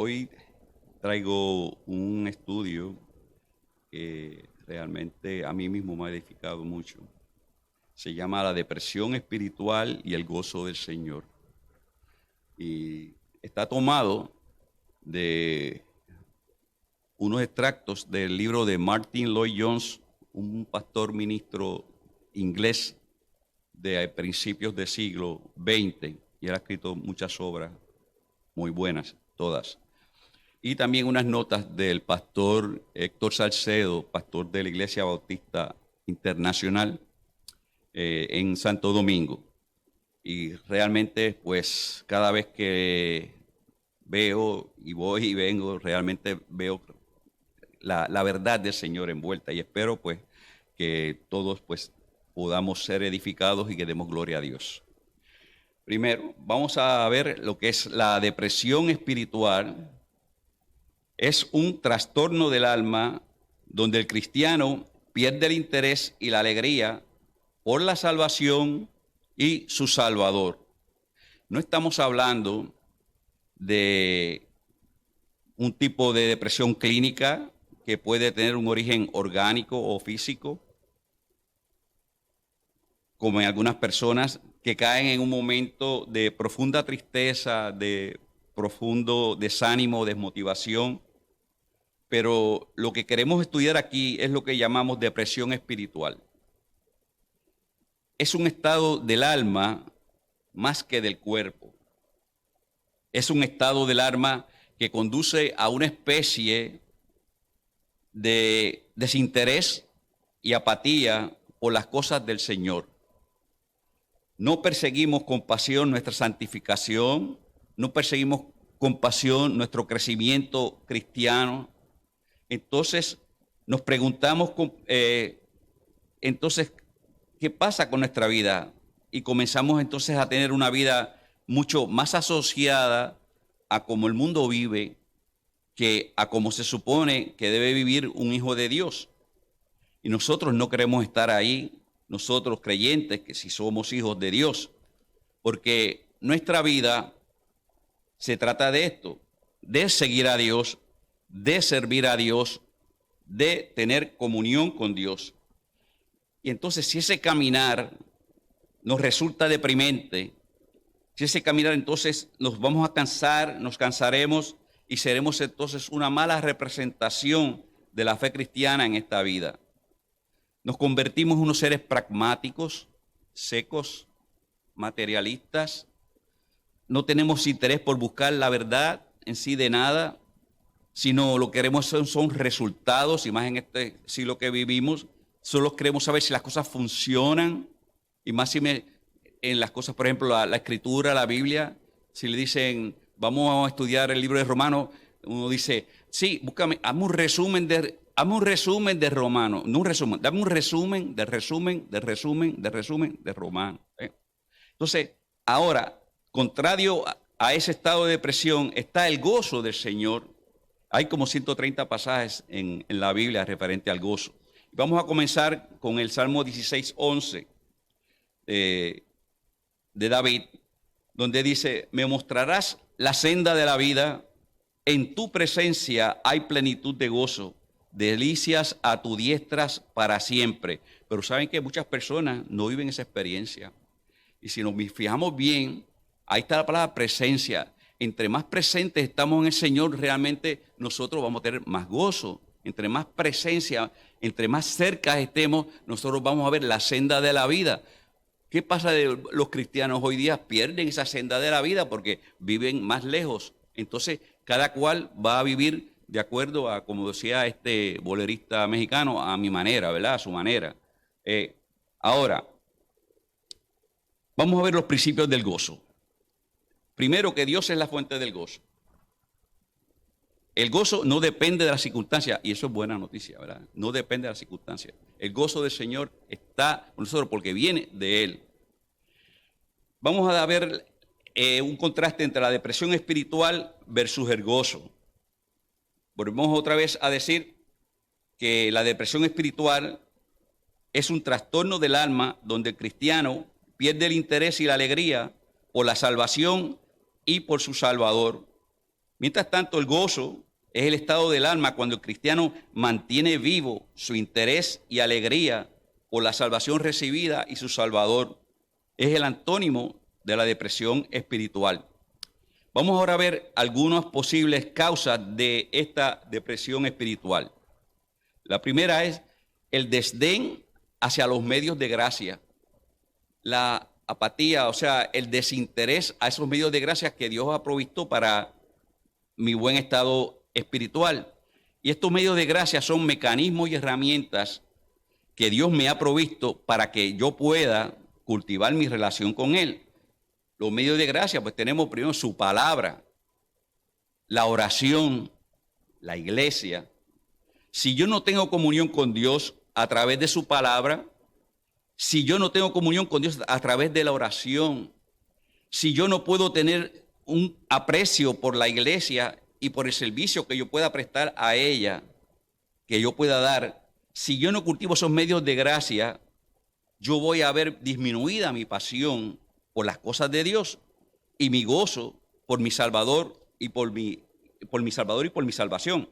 Hoy traigo un estudio que realmente a mí mismo me ha edificado mucho. Se llama La depresión espiritual y el gozo del Señor. Y está tomado de unos extractos del libro de Martin Lloyd-Jones, un pastor ministro inglés de principios del siglo XX, y él ha escrito muchas obras muy buenas, todas. Y también unas notas del pastor Héctor Salcedo, pastor de la Iglesia Bautista Internacional en Santo Domingo. Y realmente, pues, cada vez que veo y voy y vengo, realmente veo la verdad del Señor envuelta. Y espero, pues, que todos, pues, podamos ser edificados y que demos gloria a Dios. Primero, vamos a ver lo que es la depresión espiritual. Es un trastorno del alma donde el cristiano pierde el interés y la alegría por la salvación y su Salvador. No estamos hablando de un tipo de depresión clínica que puede tener un origen orgánico o físico, como en algunas personas que caen en un momento de profunda tristeza, de profundo desánimo, desmotivación. Pero lo que queremos estudiar aquí es lo que llamamos depresión espiritual. Es un estado del alma más que del cuerpo. Es un estado del alma que conduce a una especie de desinterés y apatía por las cosas del Señor. No perseguimos con pasión nuestra santificación, no perseguimos con pasión nuestro crecimiento cristiano. Entonces nos preguntamos, entonces, ¿qué pasa con nuestra vida? Y comenzamos entonces a tener una vida mucho más asociada a cómo el mundo vive que a cómo se supone que debe vivir un hijo de Dios. Y nosotros no queremos estar ahí, nosotros creyentes, que si somos hijos de Dios, porque nuestra vida se trata de esto, de seguir a Dios, de servir a Dios, de tener comunión con Dios. Y entonces, si ese caminar nos resulta deprimente, si ese caminar entonces nos vamos a cansar, nos cansaremos y seremos entonces una mala representación de la fe cristiana en esta vida. Nos convertimos en unos seres pragmáticos, secos, materialistas. No tenemos interés por buscar la verdad en sí de nada, sino lo que queremos son resultados, y más en este siglo que vivimos, solo queremos saber si las cosas funcionan, y más si en las cosas, por ejemplo, la escritura, la Biblia, si le dicen, vamos a estudiar el libro de Romanos, uno dice, sí, búscame, hazme un resumen de Romanos, no un resumen, dame un resumen de Romanos. Entonces, ahora, contrario a ese estado de depresión, está el gozo del Señor. Hay como 130 pasajes en la Biblia referente al gozo. Vamos a comenzar con el Salmo 16:11 de David, donde dice, me mostrarás la senda de la vida, en tu presencia hay plenitud de gozo, delicias a tu diestras para siempre. Pero saben que muchas personas no viven esa experiencia. Y si nos fijamos bien, ahí está la palabra presencia. Entre más presentes estamos en el Señor, realmente nosotros vamos a tener más gozo. Entre más presencia, entre más cerca estemos, nosotros vamos a ver la senda de la vida. ¿Qué pasa de los cristianos hoy día? Pierden esa senda de la vida porque viven más lejos. Entonces, cada cual va a vivir de acuerdo a, como decía este bolerista mexicano, a mi manera, ¿verdad? A su manera. Ahora, vamos a ver los principios del gozo. Primero, que Dios es la fuente del gozo. El gozo no depende de las circunstancias, y eso es buena noticia, ¿verdad? No depende de las circunstancias. El gozo del Señor está con nosotros porque viene de Él. Vamos a ver un contraste entre la depresión espiritual versus el gozo. Volvemos otra vez a decir que la depresión espiritual es un trastorno del alma donde el cristiano pierde el interés y la alegría por la salvación y por su Salvador. Mientras tanto, el gozo es el estado del alma cuando el cristiano mantiene vivo su interés y alegría por la salvación recibida y su Salvador. Es el antónimo de la depresión espiritual. Vamos ahora a ver algunas posibles causas de esta depresión espiritual. La primera es el desdén hacia los medios de gracia, la apatía, o sea, el desinterés a esos medios de gracia que Dios ha provisto para mi buen estado espiritual. Y estos medios de gracia son mecanismos y herramientas que Dios me ha provisto para que yo pueda cultivar mi relación con Él. Los medios de gracia, pues tenemos primero su palabra, la oración, la iglesia. Si yo no tengo comunión con Dios a través de su palabra, si yo no tengo comunión con Dios a través de la oración, si yo no puedo tener un aprecio por la iglesia y por el servicio que yo pueda prestar a ella, que yo pueda dar, si yo no cultivo esos medios de gracia, yo voy a ver disminuida mi pasión por las cosas de Dios y mi gozo por mi Salvador y por mi Salvador y por mi salvación.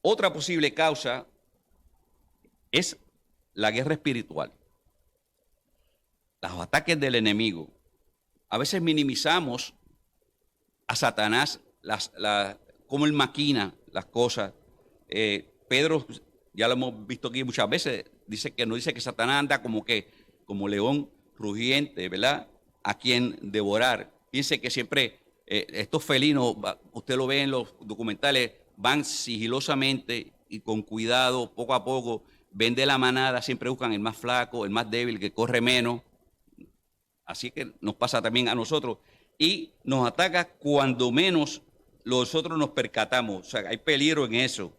Otra posible causa es la guerra espiritual, los ataques del enemigo. A veces minimizamos a Satanás, cómo él maquina las cosas. Pedro, ya lo hemos visto aquí muchas veces, nos dice que Satanás anda como león rugiente, ¿verdad? A quien devorar. Piense que siempre estos felinos, usted lo ve en los documentales, van sigilosamente y con cuidado, poco a poco, ven de la manada, siempre buscan el más flaco, el más débil, que corre menos. Así que nos pasa también a nosotros. Y nos ataca cuando menos nosotros nos percatamos. O sea, hay peligro en eso.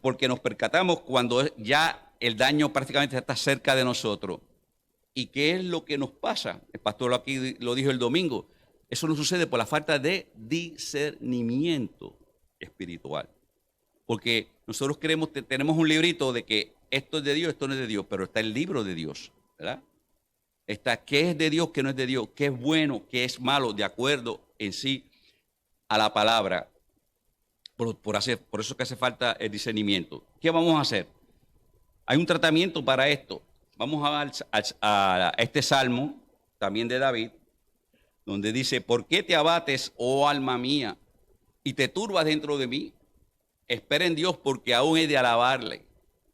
Porque nos percatamos cuando ya el daño prácticamente está cerca de nosotros. ¿Y qué es lo que nos pasa? El pastor aquí lo dijo el domingo. Eso no sucede por la falta de discernimiento espiritual. Porque nosotros tenemos un librito de que esto es de Dios, esto no es de Dios, pero está el libro de Dios, ¿verdad? Está qué es de Dios, qué no es de Dios, qué es bueno, qué es malo, de acuerdo en sí a la palabra. Por eso que hace falta el discernimiento. ¿Qué vamos a hacer? Hay un tratamiento para esto. Vamos a este salmo, también de David, donde dice, ¿por qué te abates, oh alma mía, y te turbas dentro de mí? Espera en Dios, porque aún he de alabarle,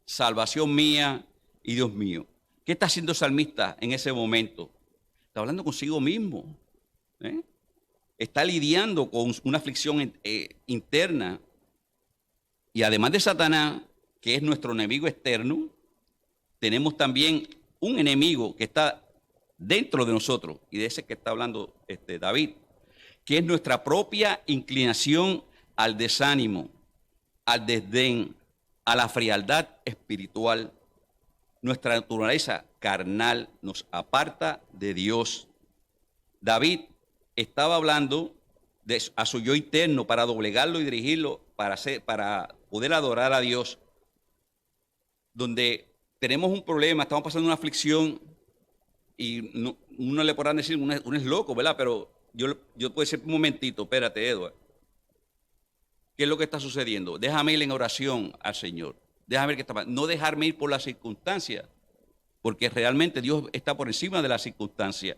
salvación mía y Dios mío. ¿Qué está haciendo el salmista en ese momento? Está hablando consigo mismo. Está lidiando con una aflicción interna. Y además de Satanás, que es nuestro enemigo externo, tenemos también un enemigo que está dentro de nosotros, y de ese que está hablando David, que es nuestra propia inclinación al desánimo, al desdén, a la frialdad espiritual. Nuestra naturaleza carnal nos aparta de Dios. David estaba hablando a su yo interno para doblegarlo y dirigirlo para poder adorar a Dios. Donde tenemos un problema, estamos pasando una aflicción y uno le podrán decir, uno es loco, ¿verdad? Pero yo puedo decir un momentito, espérate, Edward. ¿Qué es lo que está sucediendo? Déjame ir en oración al Señor. Déjame ver qué está pasando. No dejarme ir por las circunstancias, porque realmente Dios está por encima de las circunstancias.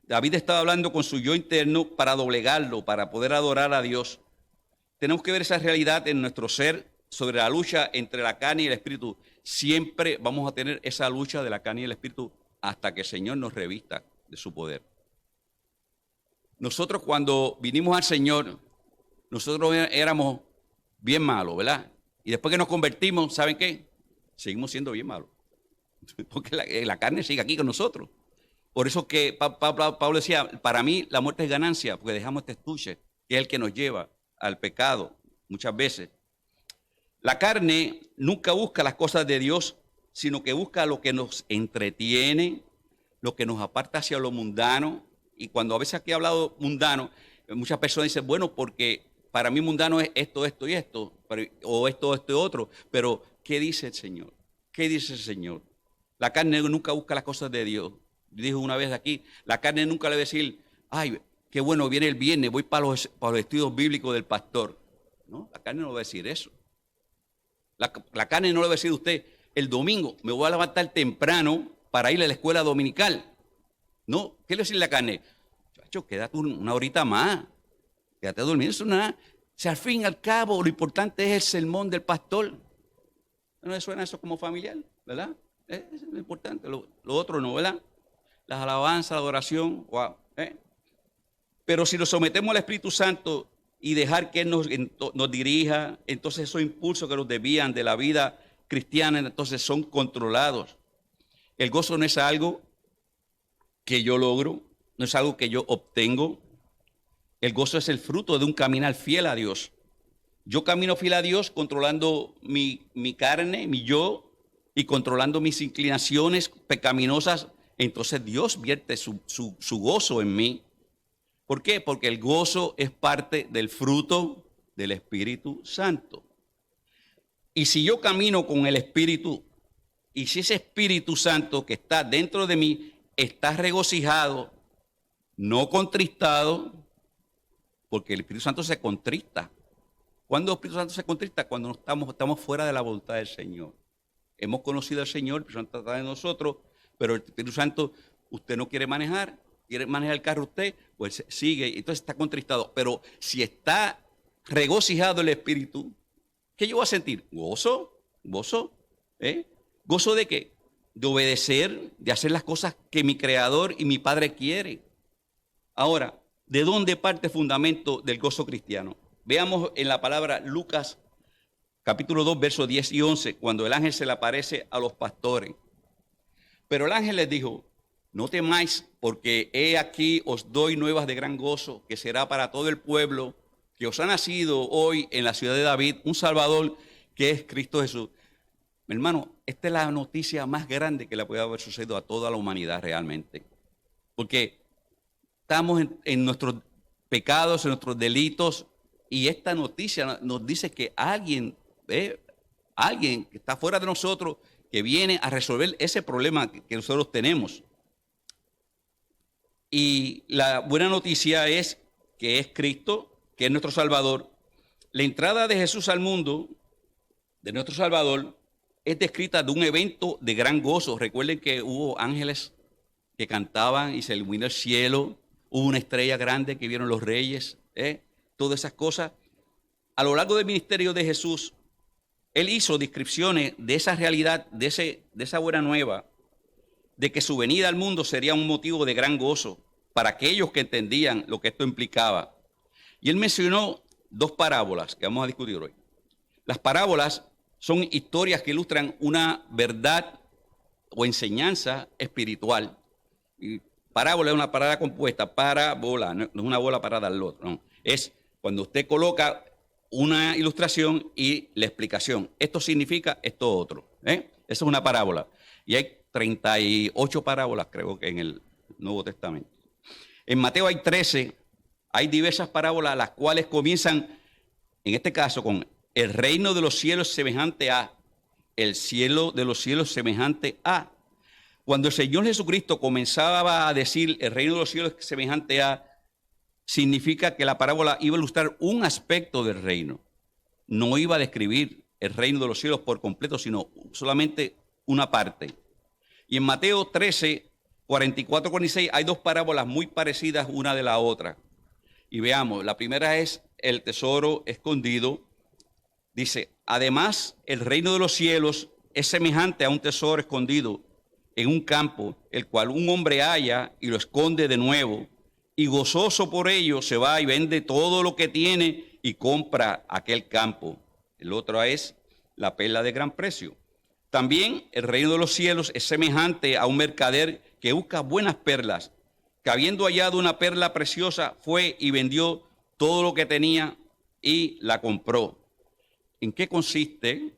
David estaba hablando con su yo interno para doblegarlo, para poder adorar a Dios. Tenemos que ver esa realidad en nuestro ser sobre la lucha entre la carne y el espíritu. Siempre vamos a tener esa lucha de la carne y el espíritu hasta que el Señor nos revista de su poder. Nosotros cuando vinimos al Señor, nosotros éramos bien malos, ¿verdad? Y después que nos convertimos, ¿saben qué? Seguimos siendo bien malos. Porque la carne sigue aquí con nosotros. Por eso que Pablo decía, para mí la muerte es ganancia, porque dejamos este estuche, que es el que nos lleva al pecado muchas veces. La carne nunca busca las cosas de Dios, sino que busca lo que nos entretiene, lo que nos aparta hacia lo mundano. Y cuando a veces aquí he hablado mundano, muchas personas dicen, bueno, porque para mí mundano es esto, esto y esto, o esto y otro. Pero, ¿qué dice el Señor? ¿Qué dice el Señor? La carne nunca busca las cosas de Dios. Dijo una vez aquí, la carne nunca le va a decir, ay, qué bueno, viene el viernes, voy para los estudios bíblicos del pastor. No, la carne no va a decir eso. La carne no le va a decir a usted, el domingo me voy a levantar temprano para ir a la escuela dominical. No, ¿qué le dice la carne? Chacho, quédate una horita más, quédate durmiendo, eso nada. Si al fin y al cabo lo importante es el sermón del pastor. ¿No le suena eso como familiar? ¿Verdad? Eso es lo importante, lo otro no, ¿verdad? Las alabanzas, la adoración, wow. Pero si nos sometemos al Espíritu Santo y dejar que Él nos dirija, entonces esos impulsos que nos desvían de la vida cristiana, entonces son controlados. El gozo no es algo que yo logro, no es algo que yo obtengo. El gozo es el fruto de un caminar fiel a Dios. Yo camino fiel a Dios controlando mi carne, mi yo, y controlando mis inclinaciones pecaminosas. Entonces Dios vierte su gozo en mí. ¿Por qué? Porque el gozo es parte del fruto del Espíritu Santo. Y si yo camino con el Espíritu, y si ese Espíritu Santo que está dentro de mí está regocijado, no contristado, porque el Espíritu Santo se contrista. ¿Cuándo el Espíritu Santo se contrista? Cuando estamos fuera de la voluntad del Señor. Hemos conocido al Señor, el Espíritu Santo está de nosotros, pero el Espíritu Santo, usted no quiere manejar el carro usted, pues sigue, entonces está contristado. Pero si está regocijado el Espíritu, ¿qué yo voy a sentir? Gozo. ¿Gozo de qué? De obedecer, de hacer las cosas que mi Creador y mi Padre quiere. Ahora, ¿de dónde parte el fundamento del gozo cristiano? Veamos en la palabra Lucas, capítulo 2, versos 10 y 11, cuando el ángel se le aparece a los pastores. Pero el ángel les dijo, no temáis, porque he aquí os doy nuevas de gran gozo, que será para todo el pueblo, que os ha nacido hoy en la ciudad de David un Salvador, que es Cristo Jesús. Mi hermano, esta es la noticia más grande que le puede haber sucedido a toda la humanidad realmente. Porque estamos en nuestros pecados, en nuestros delitos, y esta noticia nos dice que alguien que está fuera de nosotros, que viene a resolver ese problema que nosotros tenemos. Y la buena noticia es que es Cristo, que es nuestro Salvador. La entrada de Jesús al mundo, de nuestro Salvador, es descrita de un evento de gran gozo. Recuerden que hubo ángeles que cantaban y se iluminó el cielo. Hubo una estrella grande que vieron los reyes. Todas esas cosas. A lo largo del ministerio de Jesús, Él hizo descripciones de esa realidad, de esa buena nueva, de que su venida al mundo sería un motivo de gran gozo para aquellos que entendían lo que esto implicaba. Y Él mencionó dos parábolas que vamos a discutir hoy. Las parábolas son historias que ilustran una verdad o enseñanza espiritual. Y parábola es una palabra compuesta, parábola, no es una bola parada al otro, no. Es cuando usted coloca una ilustración y la explicación. Esto significa esto otro. Esa es una parábola. Y hay 38 parábolas, creo que en el Nuevo Testamento. En Mateo hay 13, hay diversas parábolas, las cuales comienzan, en este caso, con el reino de los cielos semejante a, el cielo de los cielos semejante a. Cuando el Señor Jesucristo comenzaba a decir el reino de los cielos semejante a, significa que la parábola iba a ilustrar un aspecto del reino. No iba a describir el reino de los cielos por completo, sino solamente una parte. Y en Mateo 13, 44, 46 hay dos parábolas muy parecidas una de la otra. Y veamos, la primera es el tesoro escondido. Dice, además el reino de los cielos es semejante a un tesoro escondido en un campo, el cual un hombre halla y lo esconde de nuevo, y gozoso por ello se va y vende todo lo que tiene y compra aquel campo. El otro es la perla de gran precio. También el reino de los cielos es semejante a un mercader que busca buenas perlas, que habiendo hallado una perla preciosa, fue y vendió todo lo que tenía y la compró. ¿En qué consiste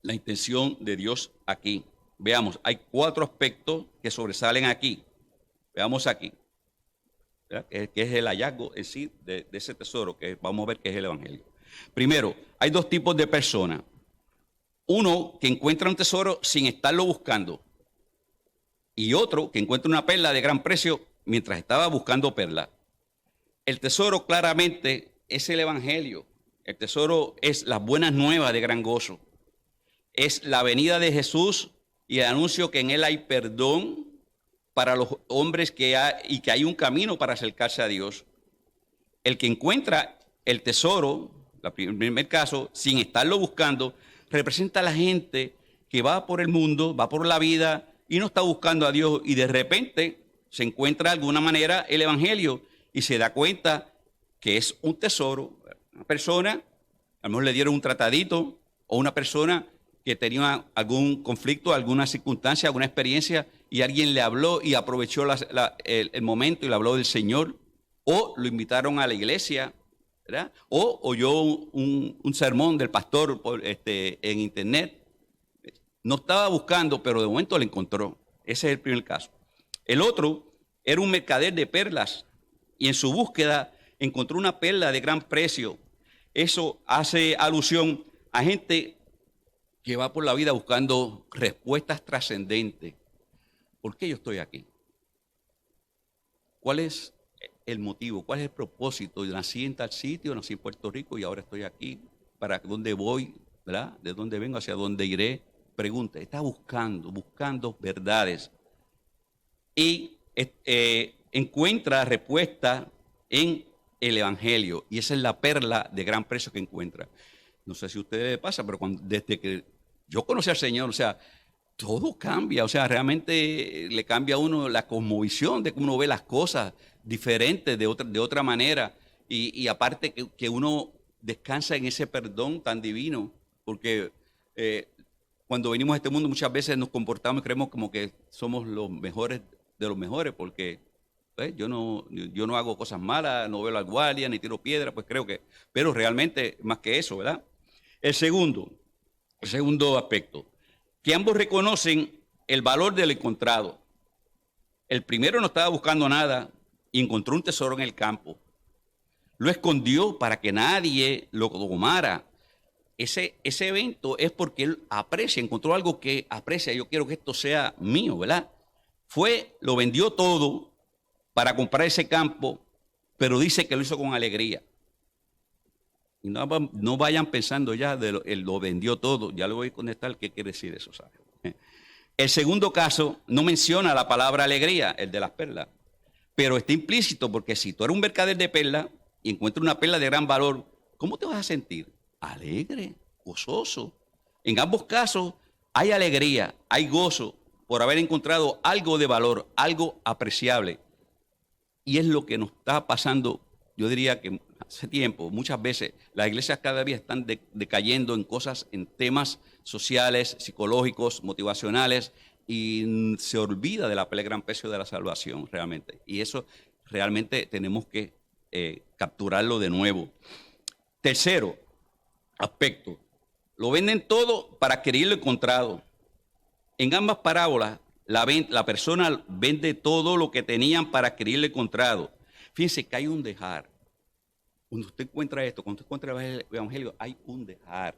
la intención de Dios aquí? Veamos, hay 4 aspectos que sobresalen aquí. Veamos aquí, que es el hallazgo en sí de ese tesoro, que vamos a ver que es el Evangelio. Primero, hay 2 tipos de personas. Uno que encuentra un tesoro sin estarlo buscando, y otro que encuentra una perla de gran precio mientras estaba buscando perla. El tesoro claramente es el Evangelio. El tesoro es las buenas nuevas de gran gozo. Es la venida de Jesús y el anuncio que en él hay perdón para los hombres y que hay un camino para acercarse a Dios. El que encuentra el tesoro, en el primer caso, sin estarlo buscando, representa a la gente que va por el mundo, va por la vida y no está buscando a Dios, y de repente se encuentra de alguna manera el Evangelio y se da cuenta que es un tesoro. Una persona, a lo mejor le dieron un tratadito, o una persona que tenía algún conflicto, alguna circunstancia, alguna experiencia, y alguien le habló y aprovechó el momento y le habló del Señor, o lo invitaron a la iglesia, ¿verdad? O oyó un sermón del pastor en internet. No estaba buscando, pero de momento lo encontró. Ese es el primer caso. El otro era un mercader de perlas y en su búsqueda encontró una perla de gran precio. Eso hace alusión a gente que va por la vida buscando respuestas trascendentes. ¿Por qué yo estoy aquí? ¿Cuál es el motivo? ¿Cuál es el propósito? Yo nací en tal sitio, nací en Puerto Rico y ahora estoy aquí. ¿Para dónde voy? ¿Verdad? ¿De dónde vengo? ¿Hacia dónde iré? Pregunta. Está buscando verdades. Y encuentra respuesta en el Evangelio. Y esa es la perla de gran precio que encuentra. No sé si a ustedes les pasa, pero desde que yo conocí al Señor, o sea, todo cambia. O sea, realmente le cambia a uno la cosmovisión de cómo uno ve las cosas diferentes de otra manera. Y aparte que uno descansa en ese perdón tan divino, porque cuando venimos a este mundo muchas veces nos comportamos y creemos como que somos los mejores de los mejores, porque yo no hago cosas malas, no veo la guardia, ni tiro piedra, pues creo que, pero realmente más que eso, ¿verdad? El segundo aspecto, que ambos reconocen el valor del encontrado. El primero no estaba buscando nada y encontró un tesoro en el campo. Lo escondió para que nadie lo tomara. Ese evento es porque él encontró algo que aprecia. Yo quiero que esto sea mío, ¿verdad? Lo vendió todo para comprar ese campo, pero dice que lo hizo con alegría. Y no vayan pensando ya lo vendió todo. Ya le voy a contestar qué quiere decir eso, ¿sabes? El segundo caso no menciona la palabra alegría, el de las perlas, pero está implícito, porque si tú eres un mercader de perlas y encuentras una perla de gran valor, ¿cómo te vas a sentir? Alegre, gozoso. En ambos casos hay alegría, hay gozo por haber encontrado algo de valor, algo apreciable. Y es lo que nos está pasando, yo diría que hace tiempo, muchas veces las iglesias cada día están decayendo en temas sociales, psicológicos, motivacionales, y se olvida de la gran precio de la salvación realmente. Y eso realmente tenemos que capturarlo de nuevo. Tercero aspecto, lo venden todo para adquirir lo encontrado. En ambas parábolas, la persona vende todo lo que tenían para adquirir lo encontrado. Fíjense que hay un dejar. Cuando usted encuentra esto, cuando usted encuentra el Evangelio, hay un dejar.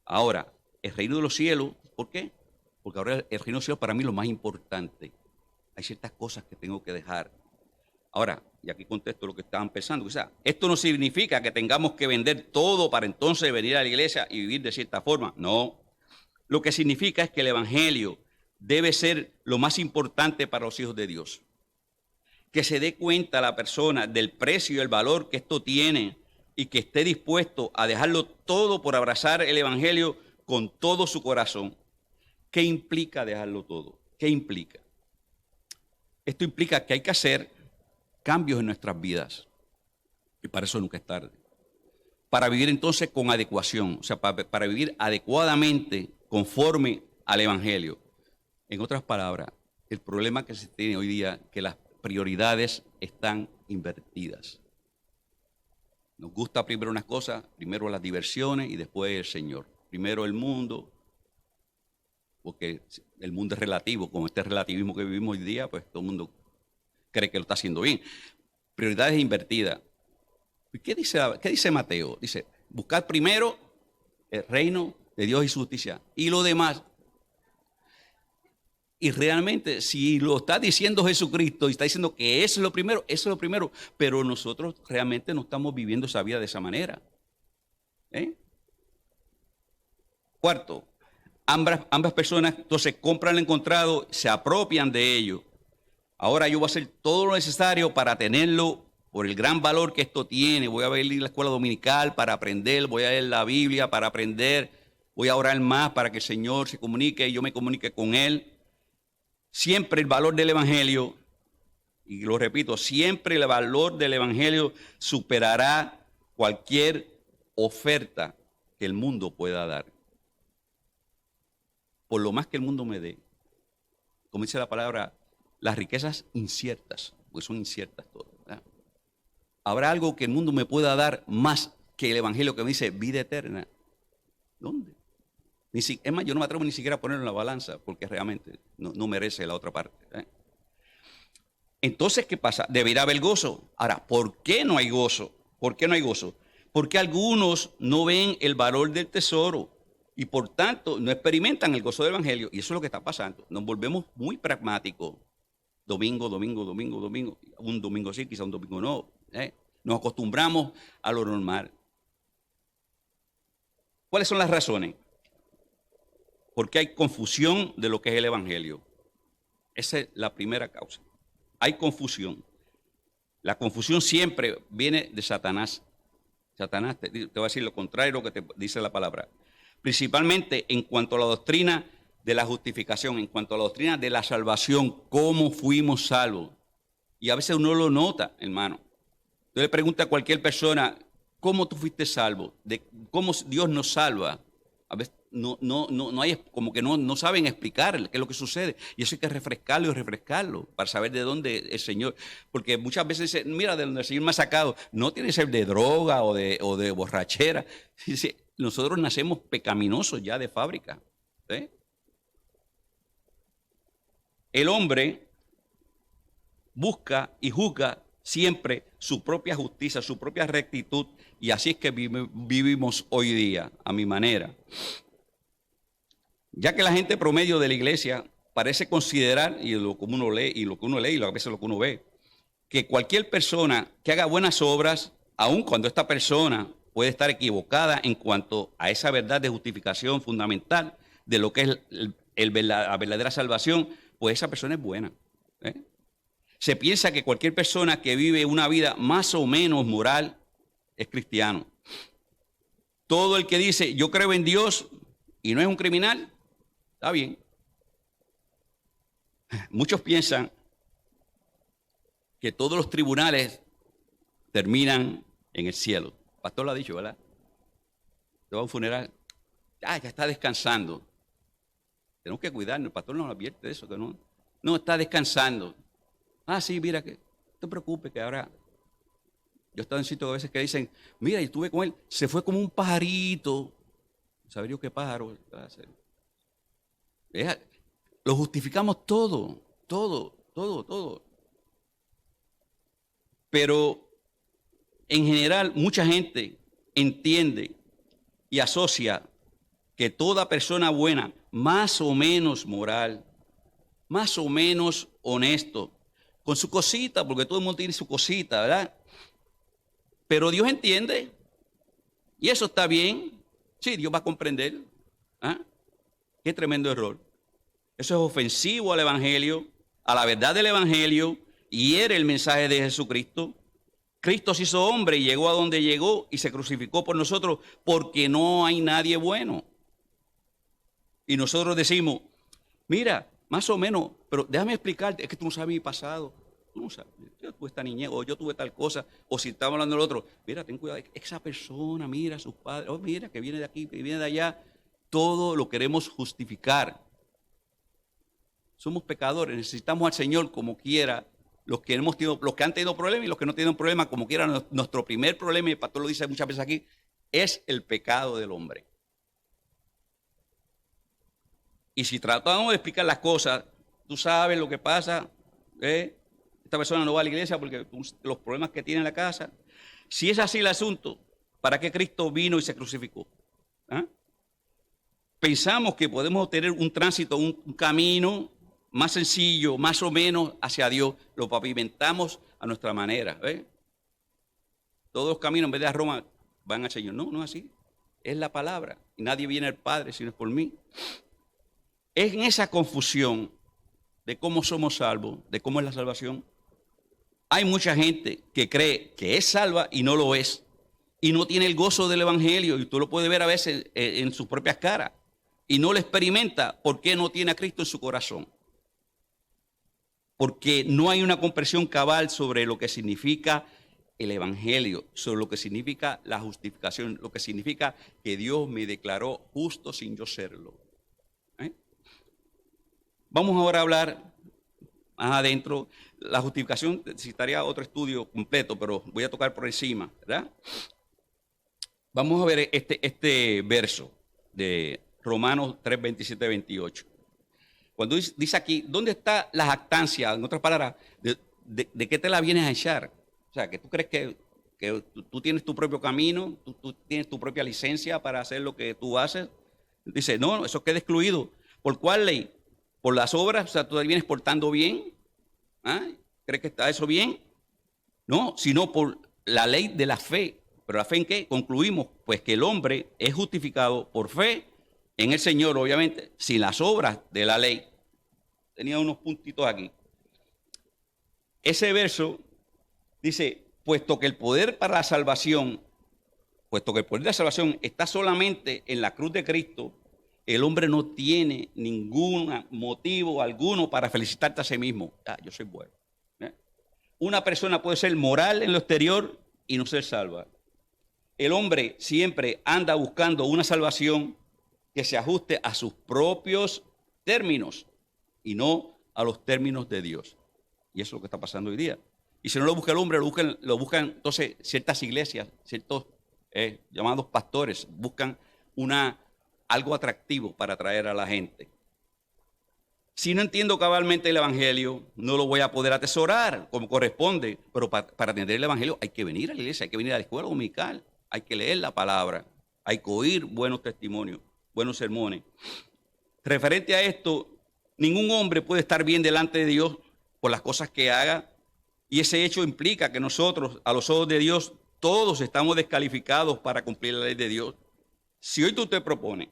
Ahora, el reino de los cielos, ¿por qué? Porque ahora el reino de los cielos para mí es lo más importante. Hay ciertas cosas que tengo que dejar. Ahora, y aquí contesto lo que estaban pensando. O sea, esto no significa que tengamos que vender todo para entonces venir a la iglesia y vivir de cierta forma. No. Lo que significa es que el Evangelio debe ser lo más importante para los hijos de Dios. Que se dé cuenta la persona del precio y el valor que esto tiene y que esté dispuesto a dejarlo todo por abrazar el Evangelio con todo su corazón. ¿Qué implica dejarlo todo? ¿Qué implica? Esto implica que hay que hacer cambios en nuestras vidas. Y para eso nunca es tarde. Para vivir entonces con adecuación, o sea, para vivir adecuadamente conforme al Evangelio. En otras palabras, el problema que se tiene hoy día es que las prioridades están invertidas. Nos gusta primero unas cosas, primero las diversiones y después el Señor. Primero el mundo, porque el mundo es relativo, con este relativismo que vivimos hoy día, pues todo el mundo cree que lo está haciendo bien. Prioridades invertidas. ¿Qué dice Mateo? Dice, buscad primero el reino de Dios y su justicia y lo demás. Y realmente, si lo está diciendo Jesucristo y está diciendo que eso es lo primero, pero nosotros realmente no estamos viviendo esa vida de esa manera. Cuarto, ambas personas entonces compran lo encontrado, se apropian de ello. Ahora yo voy a hacer todo lo necesario para tenerlo por el gran valor que esto tiene. Voy a ir a la escuela dominical para aprender, voy a leer la Biblia para aprender, voy a orar más para que el Señor se comunique y yo me comunique con Él. Siempre el valor del Evangelio, y lo repito, siempre el valor del Evangelio superará cualquier oferta que el mundo pueda dar. Por lo más que el mundo me dé, como dice la palabra, las riquezas inciertas, porque son inciertas todas, ¿verdad? ¿Habrá algo que el mundo me pueda dar más que el Evangelio que me dice vida eterna? ¿Dónde? Es más, yo no me atrevo ni siquiera a ponerlo en la balanza, porque realmente no merece la otra parte. Entonces, ¿qué pasa? Debería haber gozo. Ahora, ¿por qué no hay gozo? ¿Por qué no hay gozo? Porque algunos no ven el valor del tesoro y por tanto no experimentan el gozo del Evangelio. Y eso es lo que está pasando. Nos volvemos muy pragmáticos. Domingo. Un domingo sí, quizá un domingo no. Nos acostumbramos a lo normal. ¿Cuáles son las razones? Porque hay confusión de lo que es el Evangelio. Esa es la primera causa. Hay confusión. La confusión siempre viene de Satanás. Satanás te va a decir lo contrario de lo que te dice la palabra. Principalmente en cuanto a la doctrina de la justificación, en cuanto a la doctrina de la salvación, cómo fuimos salvos. Y a veces uno lo nota, hermano. Tú le preguntas a cualquier persona, ¿cómo tú fuiste salvo? De cómo Dios nos salva. A veces no hay, como que no saben explicar qué es lo que sucede. Y eso hay que refrescarlo para saber de dónde el Señor. Porque muchas veces dicen, mira, de donde el Señor me ha sacado, no tiene que ser de droga o de borrachera. Dice, nosotros nacemos pecaminosos ya de fábrica. ¿Sí? El hombre busca y juzga siempre su propia justicia, su propia rectitud, y así es que vivimos hoy día, a mi manera. Ya que la gente promedio de la iglesia parece considerar, y lo que uno lee, y a veces lo que uno ve, que cualquier persona que haga buenas obras, aun cuando esta persona puede estar equivocada en cuanto a esa verdad de justificación fundamental de lo que es la verdadera salvación, pues esa persona es buena. Se piensa que cualquier persona que vive una vida más o menos moral es cristiano. Todo el que dice yo creo en Dios y no es un criminal, está bien. Muchos piensan que todos los tribunales terminan en el cielo. El pastor lo ha dicho, ¿verdad? Te va a un funeral, ya está descansando. Tenemos que cuidarnos, el pastor nos advierte de eso, que no está descansando. Sí, mira, que no te preocupes, que ahora yo he estado en sitios a veces que dicen, mira, y estuve con él, se fue como un pajarito. ¿Sabes yo qué pájaro? Lo justificamos todo. Pero en general mucha gente entiende y asocia que toda persona buena, más o menos moral, más o menos honesto, con su cosita, porque todo el mundo tiene su cosita, ¿verdad? Pero Dios entiende, y eso está bien. Sí, Dios va a comprender. Qué tremendo error. Eso es ofensivo al Evangelio, a la verdad del Evangelio, y hiere el mensaje de Jesucristo. Cristo se hizo hombre y llegó a donde llegó y se crucificó por nosotros porque no hay nadie bueno. Y nosotros decimos, mira, más o menos, pero déjame explicarte, es que tú no sabes mi pasado. Tú no sabes, yo tuve esta niñez, o yo tuve tal cosa, o si estamos hablando del otro, mira, ten cuidado, esa persona, mira, sus padres, mira, que viene de aquí, que viene de allá. Todo lo queremos justificar. Somos pecadores, necesitamos al Señor como quiera. Los que han tenido problemas y los que no tienen problemas, como quiera. Nuestro primer problema, y el pastor lo dice muchas veces aquí, es el pecado del hombre. Y si tratamos de explicar las cosas, tú sabes lo que pasa, esta persona no va a la iglesia porque los problemas que tiene en la casa. Si es así el asunto, ¿para qué Cristo vino y se crucificó? Pensamos que podemos tener un tránsito, un camino más sencillo, más o menos hacia Dios, lo pavimentamos a nuestra manera. ¿Ves? Todos los caminos en vez de a Roma van al Señor. No, no es así. Es la palabra. Y nadie viene al Padre si no es por mí. Es en esa confusión de cómo somos salvos, de cómo es la salvación. Hay mucha gente que cree que es salva y no lo es. Y no tiene el gozo del evangelio. Y tú lo puedes ver a veces en sus propias caras. Y no lo experimenta porque no tiene a Cristo en su corazón. Porque no hay una comprensión cabal sobre lo que significa el evangelio, sobre lo que significa la justificación, lo que significa que Dios me declaró justo sin yo serlo. Vamos ahora a hablar más adentro. La justificación necesitaría otro estudio completo, pero voy a tocar por encima, ¿verdad? Vamos a ver este verso de Romanos 3, 27, 28. Cuando dice aquí, ¿dónde está la jactancia? En otras palabras, ¿de qué te la vienes a echar? O sea, que tú crees que tú tienes tu propio camino, tú tienes tu propia licencia para hacer lo que tú haces. Dice, no, eso queda excluido. ¿Por cuál ley? ¿Por las obras? O sea, tú te vienes portando bien. ¿Ah? ¿Crees que está eso bien? No, sino por la ley de la fe. ¿Pero la fe en qué? Concluimos, pues que el hombre es justificado por fe en el Señor, obviamente, sin las obras de la ley. Tenía unos puntitos aquí. Ese verso dice, puesto que el poder de la salvación está solamente en la cruz de Cristo, el hombre no tiene ningún motivo alguno para felicitarte a sí mismo. Yo soy bueno. Una persona puede ser moral en lo exterior y no ser salva. El hombre siempre anda buscando una salvación que se ajuste a sus propios términos y no a los términos de Dios. Y eso es lo que está pasando hoy día. Y si no lo busca el hombre, lo buscan entonces ciertas iglesias, ciertos llamados pastores, buscan algo atractivo para atraer a la gente. Si no entiendo cabalmente el evangelio, no lo voy a poder atesorar como corresponde, pero para entender el evangelio hay que venir a la iglesia, hay que venir a la escuela dominical, hay que leer la palabra, hay que oír buenos testimonios, buenos sermones. Referente a esto, ningún hombre puede estar bien delante de Dios por las cosas que haga, y ese hecho implica que nosotros, a los ojos de Dios, todos estamos descalificados para cumplir la ley de Dios. Si hoy tú te propones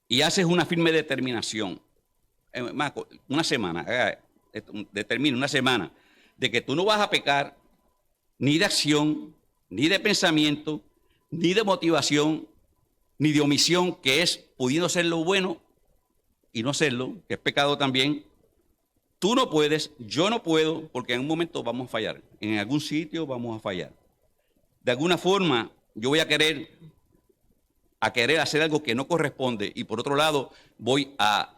y haces una firme determinación, una semana, determina una semana, de que tú no vas a pecar ni de acción, ni de pensamiento, ni de motivación, ni de omisión, que es pudiendo ser lo bueno y no hacerlo, que es pecado también. Tú no puedes, yo no puedo, porque en un momento vamos a fallar. En algún sitio vamos a fallar. De alguna forma, yo voy a querer hacer algo que no corresponde, y por otro lado, voy a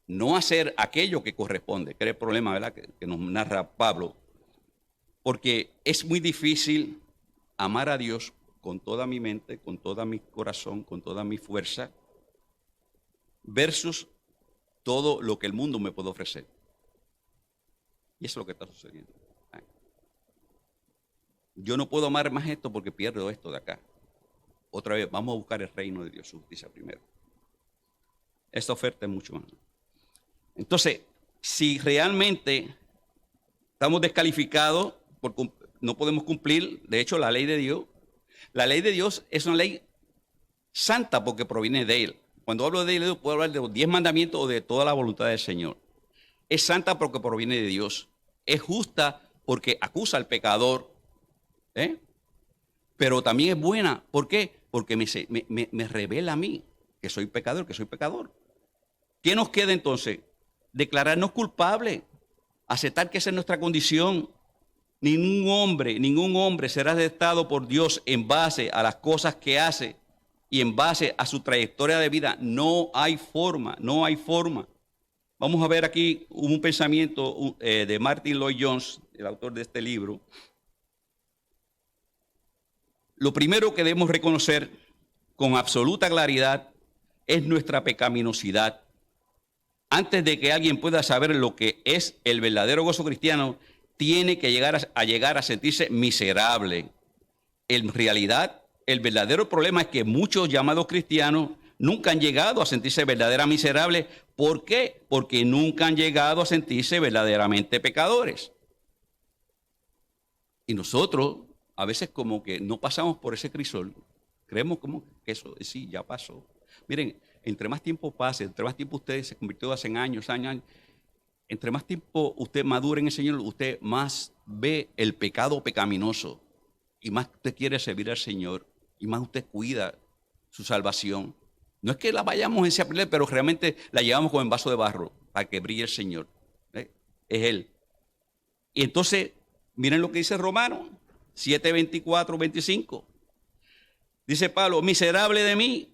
no hacer aquello que corresponde, que es el problema, ¿verdad?, que nos narra Pablo, porque es muy difícil amar a Dios con toda mi mente, con todo mi corazón, con toda mi fuerza, versus todo lo que el mundo me puede ofrecer. Y eso es lo que está sucediendo. Yo no puedo amar más esto porque pierdo esto de acá. Otra vez, vamos a buscar el reino de Dios, su justicia primero. Esta oferta es mucho más. Entonces, si realmente estamos descalificados, no podemos cumplir, de hecho, la ley de Dios es una ley santa porque proviene de Él. Cuando hablo de Él, puedo hablar de los 10 mandamientos o de toda la voluntad del Señor. Es santa porque proviene de Dios. Es justa porque acusa al pecador. Pero también es buena. ¿Por qué? Porque me revela a mí que soy pecador, ¿Qué nos queda entonces? Declararnos culpables, aceptar que esa es nuestra condición. Ningún hombre será aceptado por Dios en base a las cosas que hace y en base a su trayectoria de vida. No hay forma. Vamos a ver aquí un pensamiento de Martin Lloyd-Jones, el autor de este libro. Lo primero que debemos reconocer con absoluta claridad es nuestra pecaminosidad. Antes de que alguien pueda saber lo que es el verdadero gozo cristiano, tiene que llegar a sentirse miserable. En realidad, el verdadero problema es que muchos llamados cristianos nunca han llegado a sentirse verdaderamente miserables. ¿Por qué? Porque nunca han llegado a sentirse verdaderamente pecadores. Y nosotros a veces como que no pasamos por ese crisol. Creemos como que eso sí, ya pasó. Miren, entre más tiempo pase, entre más tiempo usted se convirtió hace años, entre más tiempo usted madure en el Señor, usted más ve el pecado pecaminoso y más usted quiere servir al Señor y más usted cuida su salvación. No es que la vayamos a aprender, pero realmente la llevamos con el vaso de barro para que brille el Señor. Es Él. Y entonces, miren lo que dice Romanos 7, 24, 25. Dice Pablo, miserable de mí,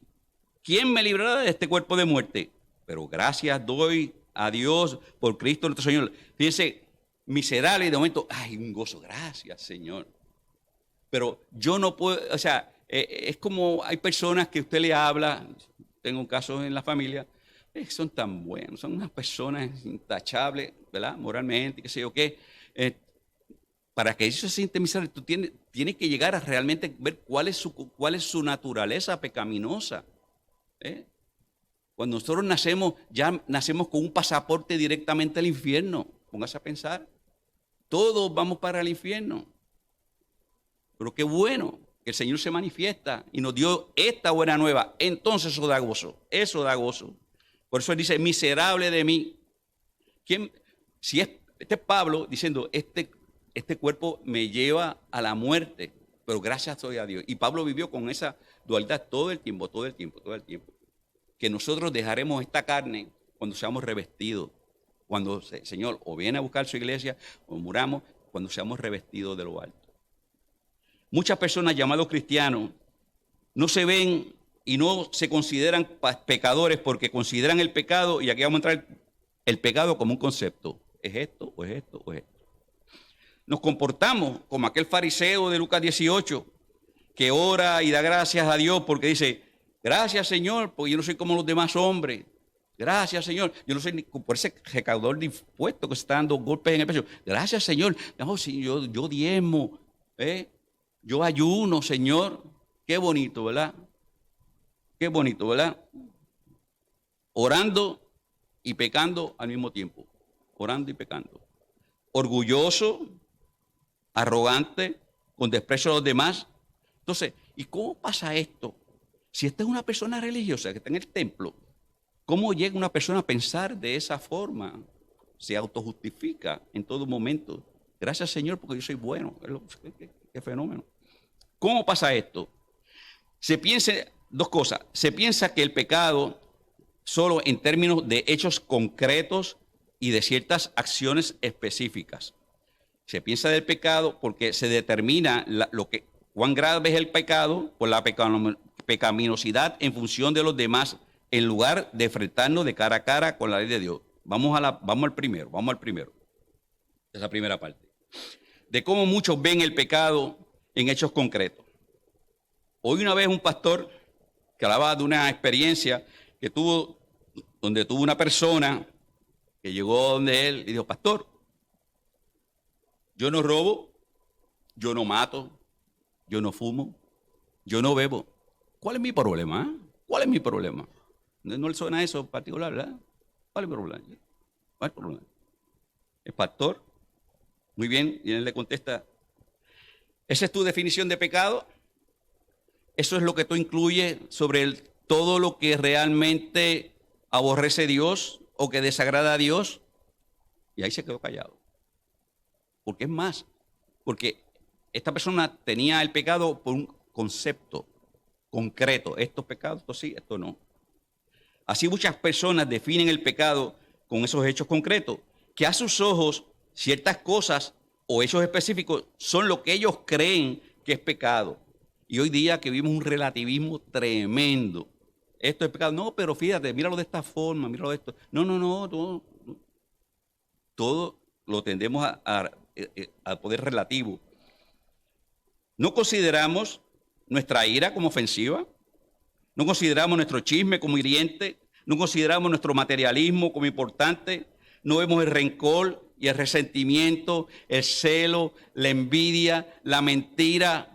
¿quién me librará de este cuerpo de muerte? Pero gracias doy a Dios por Cristo nuestro Señor. Fíjense, miserable y de momento, ay, un gozo, gracias Señor. Pero yo no puedo, o sea, es como hay personas que usted le habla, tengo un caso en la familia, son tan buenos, son unas personas intachables, ¿verdad? Moralmente, qué sé yo qué. Para que ellos se sienten miserables, tú tienes que llegar a realmente ver cuál es su naturaleza pecaminosa. Cuando nosotros nacemos, ya nacemos con un pasaporte directamente al infierno. Póngase a pensar. Todos vamos para el infierno. Pero qué bueno que el Señor se manifiesta y nos dio esta buena nueva. Entonces eso da gozo. Eso da gozo. Por eso él dice, miserable de mí. Este es Pablo diciendo, este cuerpo me lleva a la muerte, pero gracias soy a Dios. Y Pablo vivió con esa dualidad todo el tiempo. Que nosotros dejaremos esta carne cuando seamos revestidos. Cuando el Señor o viene a buscar su iglesia o muramos, cuando seamos revestidos de lo alto. Muchas personas llamados cristianos no se ven y no se consideran pecadores porque consideran el pecado, y aquí vamos a entrar, el pecado como un concepto. ¿Es esto o es esto o es esto? Nos comportamos como aquel fariseo de Lucas 18 que ora y da gracias a Dios porque dice, gracias Señor, porque yo no soy como los demás hombres. Gracias Señor, yo no soy ni por ese recaudador de impuestos que se está dando golpes en el pecho. Gracias Señor, no, sí, yo diezmo, yo ayuno Señor. Qué bonito, ¿verdad? Qué bonito, ¿verdad? Orando y pecando al mismo tiempo. Orando y pecando. Orgulloso, arrogante, con desprecio a los demás. Entonces, ¿y cómo pasa esto? Si esta es una persona religiosa que está en el templo, ¿cómo llega una persona a pensar de esa forma? Se autojustifica en todo momento. Gracias Señor porque yo soy bueno. Qué fenómeno. ¿Cómo pasa esto? Se piensa dos cosas. Se piensa que el pecado solo en términos de hechos concretos y de ciertas acciones específicas. Se piensa del pecado porque se determina cuán grave es el pecado por la pecaminosidad en función de los demás, en lugar de enfrentarnos de cara a cara con la ley de Dios. Vamos al primero. Esa primera parte. De cómo muchos ven el pecado en hechos concretos. Hoy una vez un pastor que hablaba de una experiencia que tuvo, donde tuvo una persona que llegó donde él y dijo, pastor, yo no robo, yo no mato, yo no fumo, yo no bebo. ¿Cuál es mi problema? ¿Cuál es mi problema? No le suena eso en particular, ¿verdad? ¿Cuál es mi problema? ¿Cuál es el problema? El pastor, muy bien, y él le contesta, ¿esa es tu definición de pecado? ¿Eso es lo que tú incluyes sobre todo lo que realmente aborrece a Dios o que desagrada a Dios? Y ahí se quedó callado. Porque es más, porque esta persona tenía el pecado por un concepto concreto. Estos pecados, esto sí, esto no. Así muchas personas definen el pecado con esos hechos concretos, que a sus ojos ciertas cosas o hechos específicos son lo que ellos creen que es pecado. Y hoy día que vivimos un relativismo tremendo. Esto es pecado. No, pero fíjate, míralo de esta forma, míralo de esto. No. Todo lo tendemos a poder relativo. No consideramos nuestra ira como ofensiva. No consideramos nuestro chisme como hiriente. No consideramos nuestro materialismo como importante. No vemos el rencor y el resentimiento, el celo, la envidia, la mentira,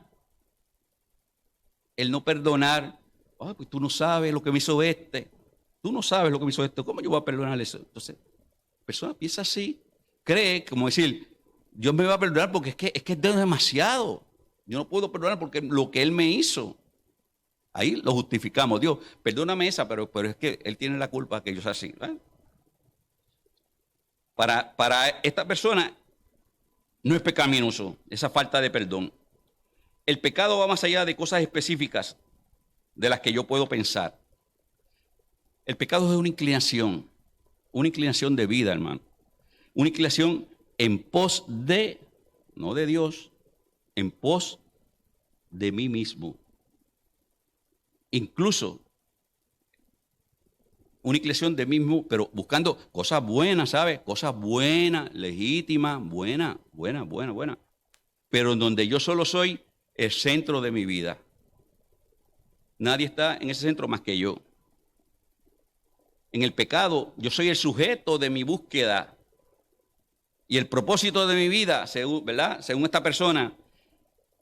el no perdonar "Ay, pues tú no sabes lo que me hizo este. Tú no sabes lo que me hizo esto. ¿Cómo yo voy a perdonar eso?" Entonces, la persona piensa así, cree, como decir, Dios me va a perdonar porque es demasiado. Yo no puedo perdonar porque lo que Él me hizo. Ahí lo justificamos. Dios, perdóname esa, pero es que Él tiene la culpa que yo sea así. ¿Verdad? Para esta persona no es pecaminoso esa falta de perdón. El pecado va más allá de cosas específicas de las que yo puedo pensar. El pecado es una inclinación de vida, hermano. Una inclinación en pos de, no de Dios, en pos de mí mismo. Incluso una inclinación de mí mismo, pero buscando cosas buenas, ¿sabes? Cosas buenas, legítimas, buenas. Pero en donde yo solo soy el centro de mi vida. Nadie está en ese centro más que yo. En el pecado, yo soy el sujeto de mi búsqueda. Y el propósito de mi vida, ¿verdad? Según esta persona,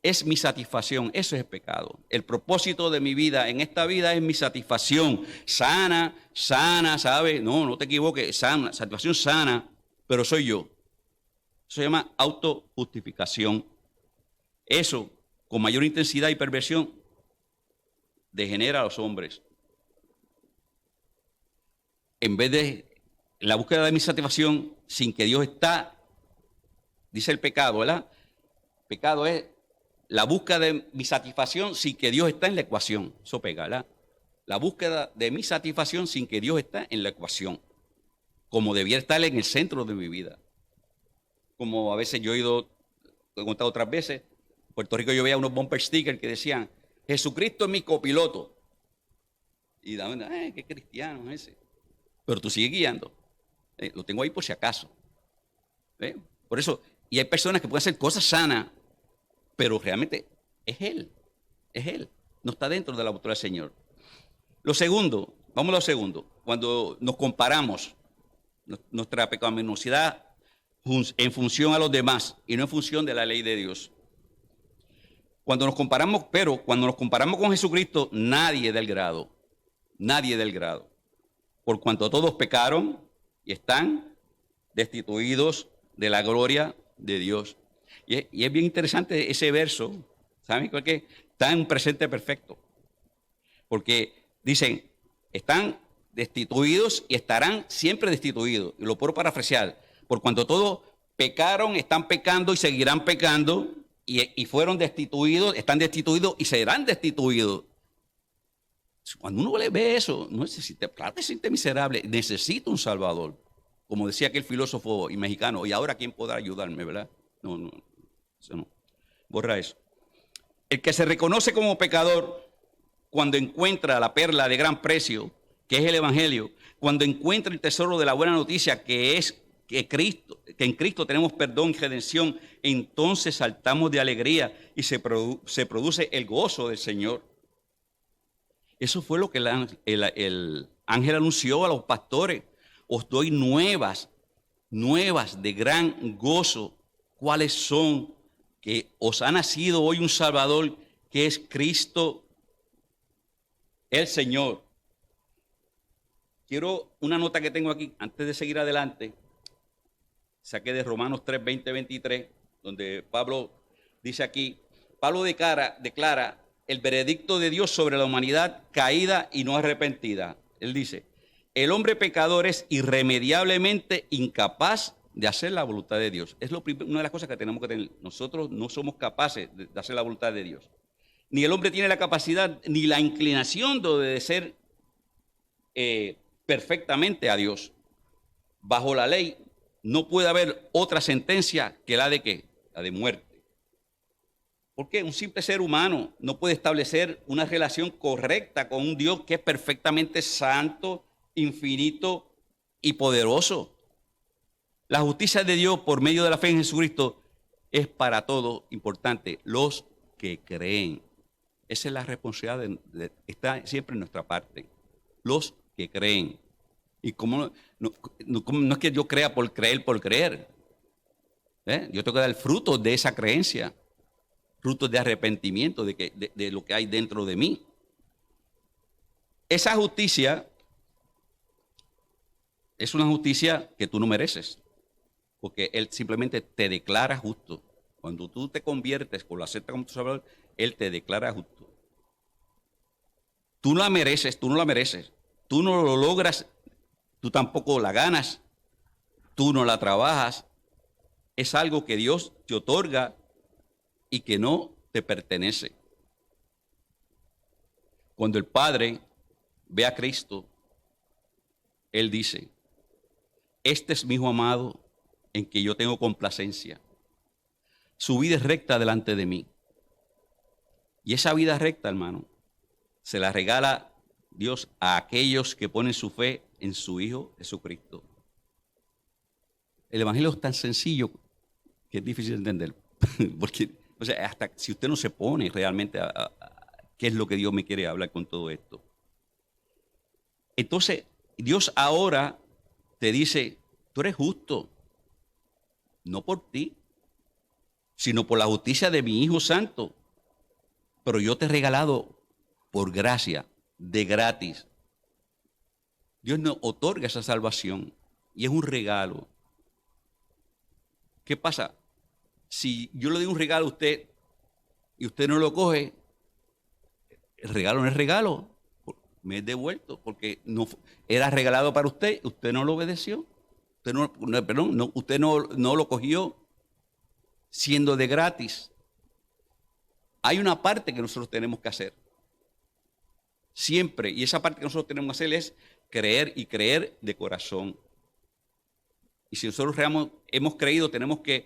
es mi satisfacción. Eso es el pecado. El propósito de mi vida en esta vida es mi satisfacción. Sana, ¿sabes? No te equivoques. Sana, satisfacción sana, pero soy yo. Eso se llama autojustificación. Eso, con mayor intensidad y perversión, degenera a los hombres. En vez de la búsqueda de mi satisfacción sin que Dios está, dice el pecado, ¿verdad? Pecado es la búsqueda de mi satisfacción sin que Dios está en la ecuación. Eso pega, ¿verdad? La búsqueda de mi satisfacción sin que Dios está en la ecuación. Como debiera estar en el centro de mi vida. Como a veces yo he contado otras veces, en Puerto Rico yo veía unos bumper stickers que decían, Jesucristo es mi copiloto. Y dame, qué cristiano es ese. Pero tú sigues guiando. Lo tengo ahí por si acaso. Por eso, y hay personas que pueden hacer cosas sanas, pero realmente es Él. No está dentro de la voluntad del Señor. Lo segundo, vamos a lo segundo. Cuando nos comparamos nuestra pecaminosidad en función a los demás y no en función de la ley de Dios. Cuando nos comparamos con Jesucristo, nadie del grado. Por cuanto todos pecaron y están destituidos de la gloria de Dios. Y es bien interesante ese verso, ¿saben por qué? Está en un presente perfecto. Porque dicen, están destituidos y estarán siempre destituidos. Y lo puedo parafrasear. Por cuanto todos pecaron, están pecando y seguirán pecando, y fueron destituidos, están destituidos y serán destituidos. Cuando uno le ve eso, no necesita, claro que se siente miserable, necesita un Salvador. Como decía aquel filósofo y mexicano, y ahora ¿quién podrá ayudarme, verdad? No, eso no. Borra eso. El que se reconoce como pecador, cuando encuentra la perla de gran precio, que es el Evangelio, cuando encuentra el tesoro de la buena noticia, que es que en Cristo tenemos perdón y redención, entonces saltamos de alegría y se produce el gozo del Señor. Eso fue lo que el ángel anunció a los pastores. Os doy nuevas de gran gozo. ¿Cuáles son? Que os ha nacido hoy un Salvador, que es Cristo el Señor. Quiero una nota que tengo aquí, antes de seguir adelante. Saqué de Romanos 3, 20, 23, donde Pablo dice aquí, Pablo declara el veredicto de Dios sobre la humanidad caída y no arrepentida. Él dice, el hombre pecador es irremediablemente incapaz de hacer la voluntad de Dios. Es una de las cosas que tenemos que tener. Nosotros no somos capaces de hacer la voluntad de Dios. Ni el hombre tiene la capacidad ni la inclinación de obedecer perfectamente a Dios. Bajo la ley no puede haber otra sentencia que la de ¿qué? La de muerte. Porque un simple ser humano no puede establecer una relación correcta con un Dios que es perfectamente santo, infinito y poderoso. La justicia de Dios por medio de la fe en Jesucristo es para todo importante. Los que creen. Esa es la responsabilidad, está siempre en nuestra parte. Los que creen. Y como no es que yo crea por creer. Yo tengo que dar frutos de esa creencia. Frutos de arrepentimiento de lo que hay dentro de mí. Esa justicia es una justicia que tú no mereces, porque Él simplemente te declara justo. Cuando tú te conviertes, con lo aceptas como tu Salvador, Él te declara justo. Tú no la mereces, tú no la mereces. Tú no lo logras, tú tampoco la ganas, tú no la trabajas. Es algo que Dios te otorga y que no te pertenece. Cuando el Padre ve a Cristo, Él dice, este es mi Hijo amado en que yo tengo complacencia. Su vida es recta delante de mí. Y esa vida recta, hermano, se la regala Dios a aquellos que ponen su fe en su Hijo Jesucristo. El Evangelio es tan sencillo que es difícil de entender. Porque, o sea, hasta si usted no se pone realmente a qué es lo que Dios me quiere hablar con todo esto. Entonces, Dios ahora te dice, tú eres justo, no por ti, sino por la justicia de mi Hijo Santo. Pero yo te he regalado por gracia, de gratis. Dios nos otorga esa salvación y es un regalo. ¿Qué pasa? Si yo le doy un regalo a usted y usted no lo coge, el regalo no es regalo, me es devuelto porque no era regalado para usted, usted no lo obedeció, usted usted no lo cogió siendo de gratis. Hay una parte que nosotros tenemos que hacer siempre, y esa parte que nosotros tenemos que hacer es creer y creer de corazón. Y si nosotros hemos creído, tenemos que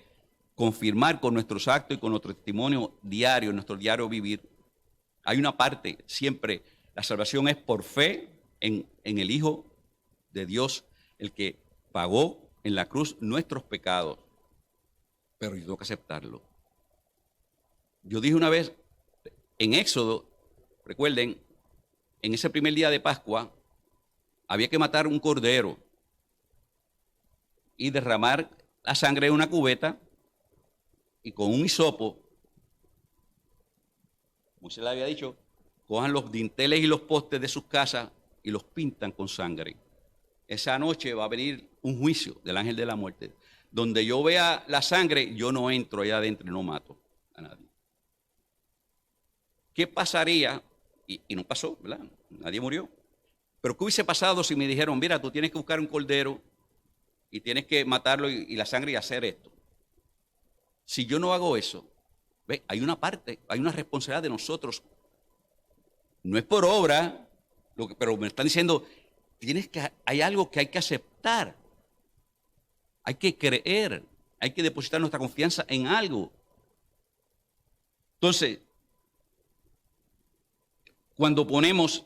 confirmar con nuestros actos y con nuestro testimonio diario, nuestro diario vivir. Hay una parte, siempre, la salvación es por fe en el Hijo de Dios, el que pagó en la cruz nuestros pecados. Pero yo tengo que aceptarlo. Yo dije una vez, en Éxodo, recuerden, en ese primer día de Pascua, había que matar un cordero y derramar la sangre en una cubeta y con un hisopo, Moisés le había dicho, cojan los dinteles y los postes de sus casas y los pintan con sangre. Esa noche va a venir un juicio del ángel de la muerte. Donde yo vea la sangre, yo no entro allá adentro y no mato a nadie. ¿Qué pasaría? Y no pasó, ¿verdad? Nadie murió. Pero ¿qué hubiese pasado si me dijeron, mira, tú tienes que buscar un cordero y tienes que matarlo y la sangre y hacer esto? Si yo no hago eso, ¿ve? Hay una parte, hay una responsabilidad de nosotros. No es por obra, pero me están diciendo, hay algo que hay que aceptar. Hay que creer, hay que depositar nuestra confianza en algo. Entonces, cuando ponemos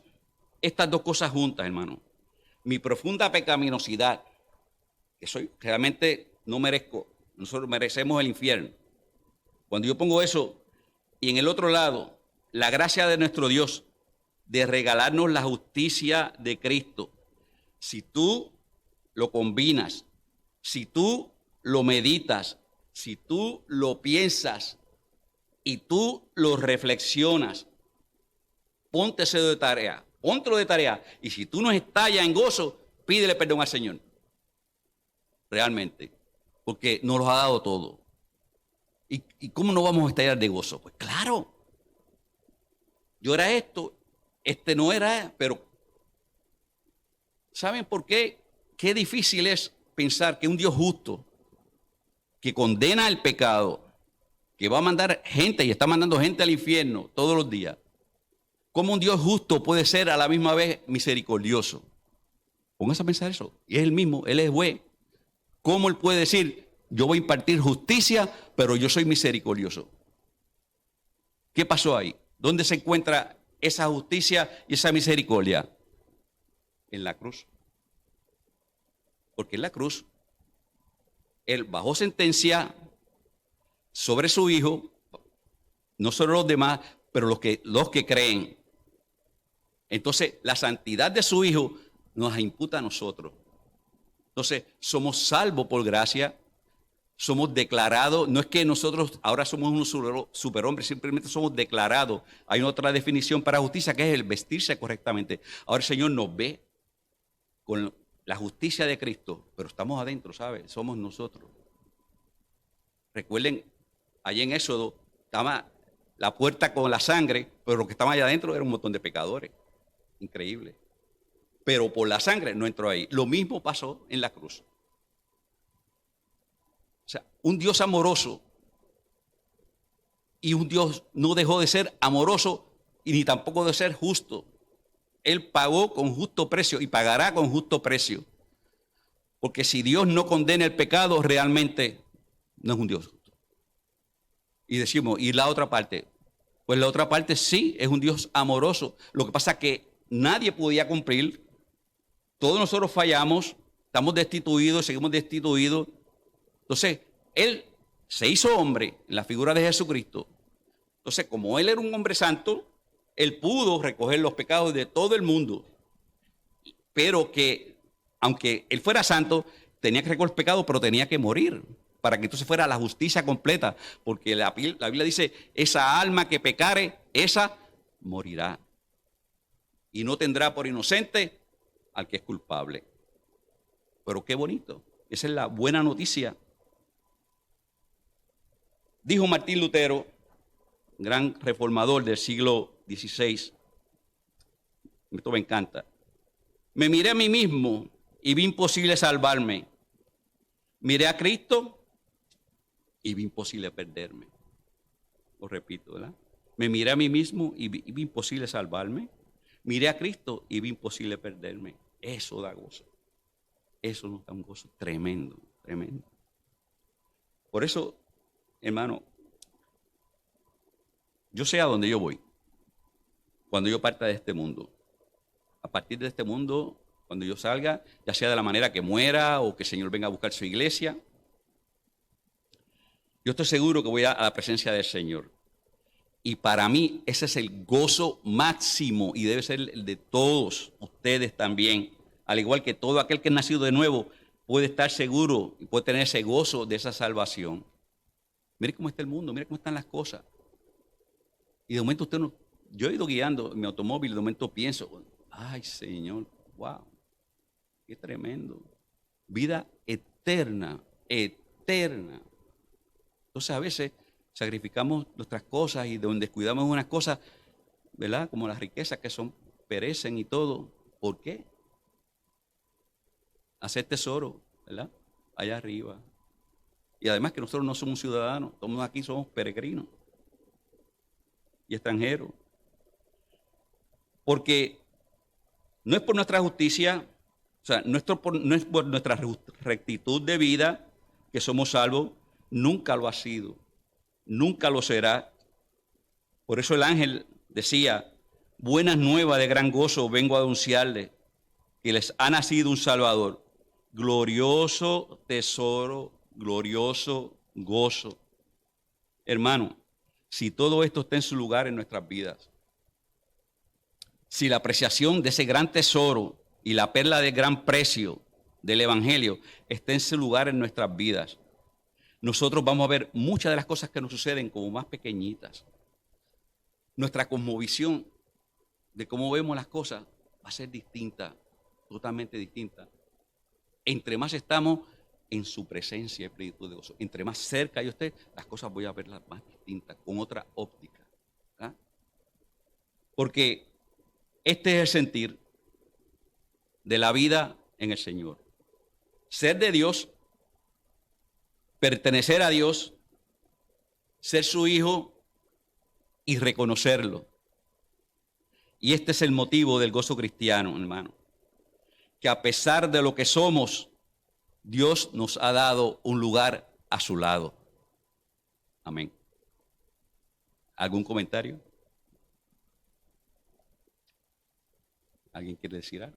estas dos cosas juntas, hermano, mi profunda pecaminosidad, que realmente no merezco, nosotros merecemos el infierno. Cuando yo pongo eso y en el otro lado, la gracia de nuestro Dios de regalarnos la justicia de Cristo, si tú lo combinas, si tú lo meditas, si tú lo piensas y tú lo reflexionas, póntelo de tarea. Y si tú no estallas en gozo, pídele perdón al Señor. Realmente. Porque nos lo ha dado todo. ¿Y cómo no vamos a estallar de gozo? Pues claro. Yo era esto, este no era, pero ¿saben por qué? Qué difícil es pensar que un Dios justo, que condena el pecado, que va a mandar gente y está mandando gente al infierno todos los días. ¿Cómo un Dios justo puede ser a la misma vez misericordioso? Póngase a pensar eso. Y es el mismo, Él es juez. ¿Cómo Él puede decir, yo voy a impartir justicia, pero yo soy misericordioso? ¿Qué pasó ahí? ¿Dónde se encuentra esa justicia y esa misericordia? En la cruz. Porque en la cruz, Él bajó sentencia sobre su Hijo, no solo los demás, pero los que creen. Entonces, la santidad de su Hijo nos imputa a nosotros. Entonces, somos salvos por gracia, Somos declarados, no es que nosotros ahora somos unos superhombres, simplemente somos declarados. Hay otra definición para justicia que es el vestirse correctamente. Ahora el Señor nos ve con la justicia de Cristo, pero estamos adentro, ¿sabes? Somos nosotros. Recuerden, allí en Éxodo estaba la puerta con la sangre, pero lo que estaba allá adentro era un montón de pecadores. Increíble. Pero por la sangre no entró ahí. Lo mismo pasó en la cruz. O sea, un Dios amoroso y un Dios no dejó de ser amoroso y ni tampoco de ser justo. Él pagó con justo precio y pagará con justo precio. Porque si Dios no condena el pecado, realmente no es un Dios justo. Y decimos, ¿y la otra parte? Pues la otra parte sí es un Dios amoroso. Lo que pasa es que nadie podía cumplir. Todos nosotros fallamos, estamos destituidos, seguimos destituidos. Entonces, Él se hizo hombre en la figura de Jesucristo. Entonces, como Él era un hombre santo, Él pudo recoger los pecados de todo el mundo. Pero que, aunque Él fuera santo, tenía que recoger los pecados, pero tenía que morir para que entonces fuera la justicia completa. Porque la Biblia dice, esa alma que pecare, esa morirá. Y no tendrá por inocente al que es culpable. Pero qué bonito. Esa es la buena noticia. Dijo Martín Lutero, gran reformador del siglo XVI, esto me encanta: me miré a mí mismo y vi imposible salvarme. Miré a Cristo y vi imposible perderme. Lo repito, ¿verdad? Me miré a mí mismo y vi imposible salvarme. Miré a Cristo y vi imposible perderme. Eso da gozo. Eso nos da un gozo tremendo, tremendo. Por eso, hermano, yo sé a dónde yo voy cuando yo parta de este mundo. A partir de este mundo, cuando yo salga, ya sea de la manera que muera o que el Señor venga a buscar su iglesia, yo estoy seguro que voy a la presencia del Señor. Y para mí ese es el gozo máximo y debe ser el de todos ustedes también. Al igual que todo aquel que es nacido de nuevo puede estar seguro y puede tener ese gozo de esa salvación. Mire cómo está el mundo, mire cómo están las cosas. Y de momento usted no... Yo he ido guiando en mi automóvil y de momento pienso, ay Señor, wow, qué tremendo. Vida eterna, eterna. Entonces a veces sacrificamos nuestras cosas y descuidamos unas cosas, ¿verdad? Como las riquezas que perecen y todo. ¿Por qué? Hacer tesoro, ¿verdad? Allá arriba. Y además que nosotros no somos ciudadanos, todos aquí somos peregrinos y extranjeros. Porque no es por nuestra justicia, o sea, no es por nuestra rectitud de vida que somos salvos, nunca lo ha sido, nunca lo será. Por eso el ángel decía, buenas nuevas de gran gozo vengo a anunciarles, que les ha nacido un Salvador, glorioso tesoro, glorioso gozo. Hermano, si todo esto está en su lugar en nuestras vidas, si la apreciación de ese gran tesoro y la perla de gran precio del Evangelio está en su lugar en nuestras vidas, nosotros vamos a ver muchas de las cosas que nos suceden como más pequeñitas. Nuestra cosmovisión de cómo vemos las cosas va a ser distinta, totalmente distinta. Entre más estamos en su presencia y plenitud de gozo, entre más cerca yo esté, las cosas voy a verlas más distintas, con otra óptica. ¿Verdad? Porque este es el sentir de la vida en el Señor. Ser de Dios, pertenecer a Dios, ser su hijo y reconocerlo. Y este es el motivo del gozo cristiano, hermano. Que a pesar de lo que somos, Dios nos ha dado un lugar a su lado. Amén. ¿Algún comentario? ¿Alguien quiere decir algo?